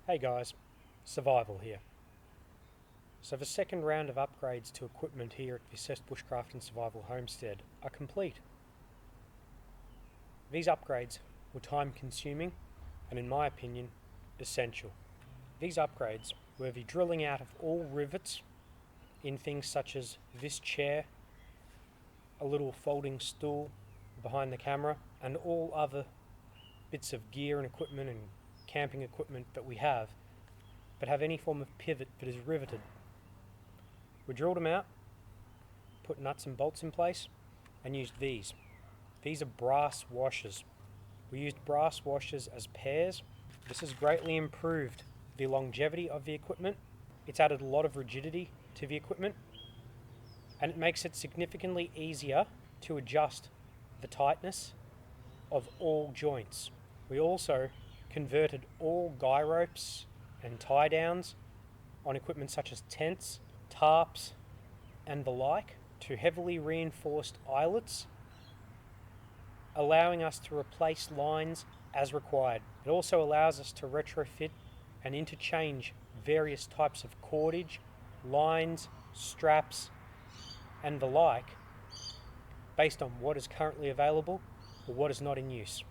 Hey guys, Survival here. So the second round of upgrades to equipment here at the Assessed Bushcraft and Survival Homestead are complete. These upgrades were time consuming and in my opinion essential. These upgrades were the drilling out of all rivets in things such as this chair, a little folding stool behind the camera, and all other bits of gear and equipment and camping equipment that we have, but have any form of pivot that is riveted. We drilled them out, put nuts and bolts in place, and used these. These are brass washers. We used brass washers as pairs. This has greatly improved the longevity of the equipment. It's added a lot of rigidity to the equipment, and it makes it significantly easier to adjust the tightness of all joints. We also converted all guy ropes and tie downs on equipment such as tents, tarps, and the like to heavily reinforced eyelets, allowing us to replace lines as required. It also allows us to retrofit and interchange various types of cordage, lines, straps, and the like based on what is currently available or what is not in use.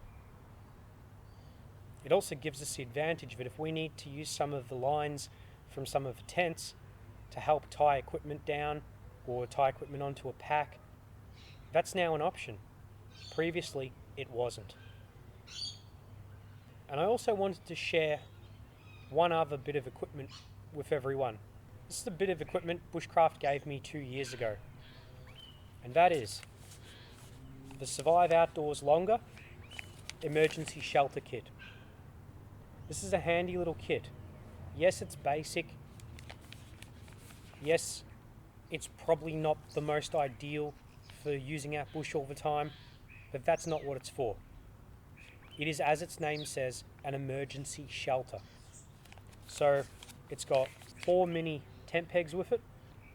It also gives us the advantage that if we need to use some of the lines from some of the tents to help tie equipment down or tie equipment onto a pack, that's now an option. Previously, it wasn't. And I also wanted to share one other bit of equipment with everyone. This is a bit of equipment Bushcraft gave me 2 years ago, and that is the Survive Outdoors Longer Emergency Shelter Kit. This is a handy little kit. Yes, it's basic. Yes, it's probably not the most ideal for using out bush all the time, but that's not what it's for. It is, as its name says, an emergency shelter. So it's got 4 mini tent pegs with it.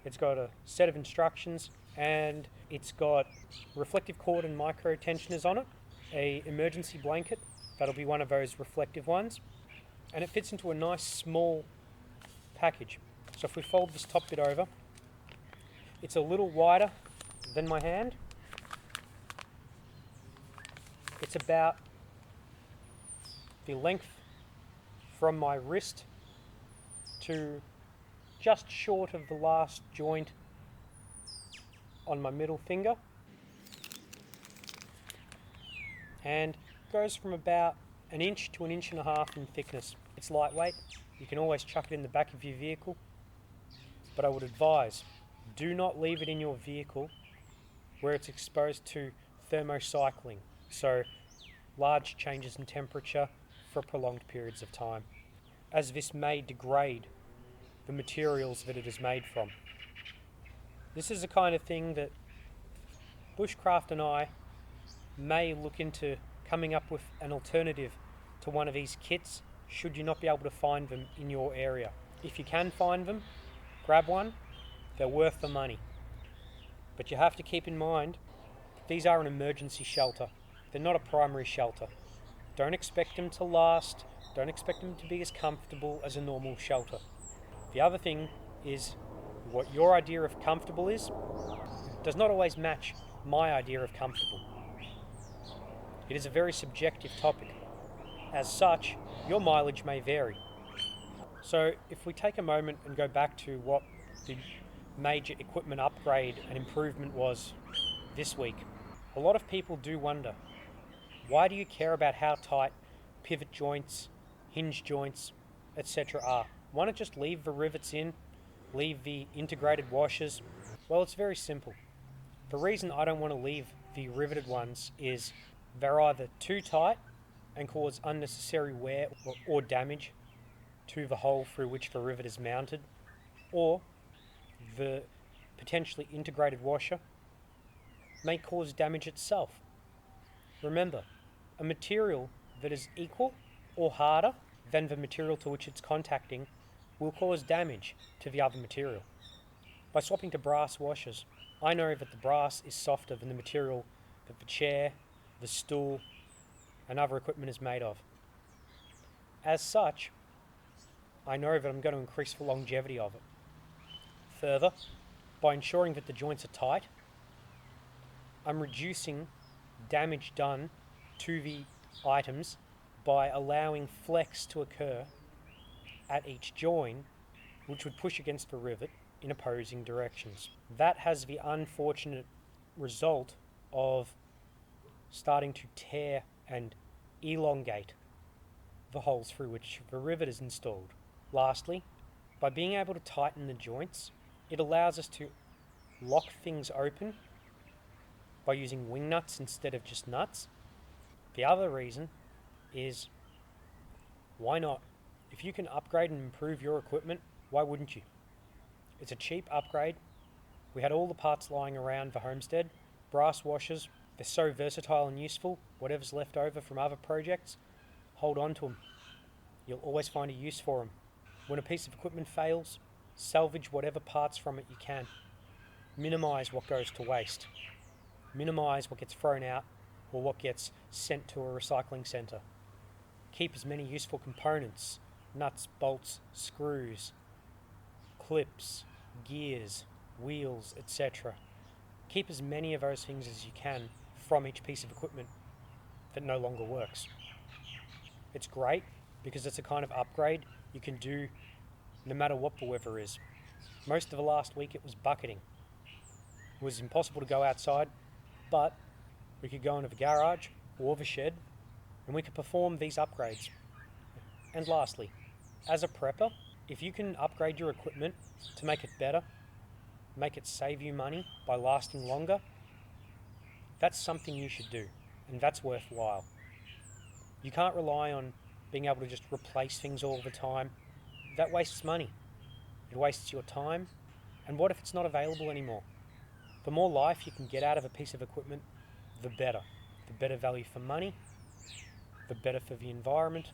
It's got a set of instructions, and it's got reflective cord and micro tensioners on it, a emergency blanket, that'll be one of those reflective ones, and it fits into a nice small package. So if we fold this top bit over, it's a little wider than my hand. It's about the length from my wrist to just short of the last joint on my middle finger, and goes from about 1 inch to 1.5 inches in thickness. It's lightweight. You can always chuck it in the back of your vehicle, but I would advise, do not leave it in your vehicle where it's exposed to thermocycling, so large changes in temperature for prolonged periods of time, as this may degrade the materials that it is made from. This is the kind of thing that Bushcraft and I may look into coming up with an alternative to one of these kits should you not be able to find them in your area. If you can find them, grab one. They're worth the money. But you have to keep in mind, these are an emergency shelter. They're not a primary shelter. Don't expect them to last. Don't expect them to be as comfortable as a normal shelter. The other thing is, what your idea of comfortable is does not always match my idea of comfortable. It is a very subjective topic. As such, your mileage may vary. So if we take a moment and go back to what the major equipment upgrade and improvement was this week, a lot of people do wonder, why do you care about how tight pivot joints, hinge joints, etc. are? Why not just leave the rivets in, leave the integrated washers? Well, it's very simple. The reason I don't want to leave the riveted ones is they're either too tight and cause unnecessary wear or damage to the hole through which the rivet is mounted, or the potentially integrated washer may cause damage itself. Remember, a material that is equal or harder than the material to which it's contacting will cause damage to the other material. By swapping to brass washers, I know that the brass is softer than the material that the chair, the stool, and other equipment is made of. As such, I know that I'm going to increase the longevity of it. Further, by ensuring that the joints are tight, I'm reducing damage done to the items by allowing flex to occur at each join, which would push against the rivet in opposing directions. That has the unfortunate result of starting to tear and elongate the holes through which the rivet is installed. Lastly, by being able to tighten the joints, it allows us to lock things open by using wing nuts instead of just nuts. The other reason is, why not? If you can upgrade and improve your equipment, why wouldn't you? It's a cheap upgrade. We had all the parts lying around the homestead. Brass washers, they're so versatile and useful. Whatever's left over from other projects, hold on to them. You'll always find a use for them. When a piece of equipment fails, salvage whatever parts from it you can. Minimise what goes to waste. Minimise what gets thrown out or what gets sent to a recycling centre. Keep as many useful components, nuts, bolts, screws, clips, gears, wheels, etc. Keep as many of those things as you can from each piece of equipment that no longer works. It's great because it's a kind of upgrade you can do no matter what the weather is. Most of the last week it was bucketing. It was impossible to go outside, but we could go into the garage or the shed and we could perform these upgrades. And lastly, as a prepper, if you can upgrade your equipment to make it better, make it save you money by lasting longer, that's something you should do, and that's worthwhile. You can't rely on being able to just replace things all the time. That wastes money. It wastes your time, and what if it's not available anymore? The more life you can get out of a piece of equipment, the better. The better value for money, the better for the environment,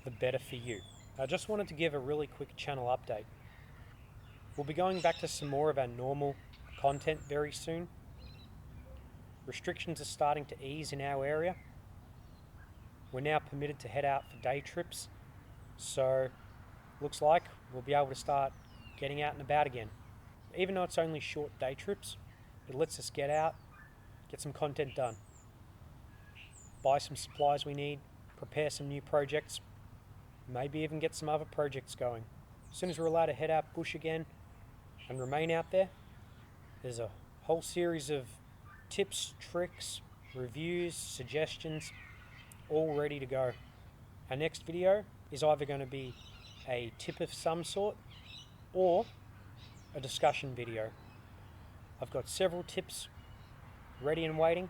the better for you. I just wanted to give a really quick channel update. We'll be going back to some more of our normal content very soon. Restrictions are starting to ease in our area. We're now permitted to head out for day trips, so looks like we'll be able to start getting out and about again. Even though it's only short day trips, it lets us get out, get some content done, buy some supplies we need, prepare some new projects, maybe even get some other projects going. As soon as we're allowed to head out bush again and remain out there, there's a whole series of tips, tricks, reviews, suggestions, all ready to go. Our next video is either going to be a tip of some sort or a discussion video. I've got several tips ready and waiting,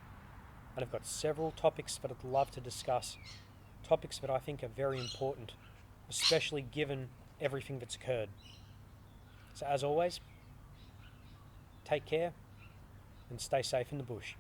and I've got several topics that I'd love to discuss. Topics that I think are very important, especially given everything that's occurred. So as always, take care and stay safe in the bush.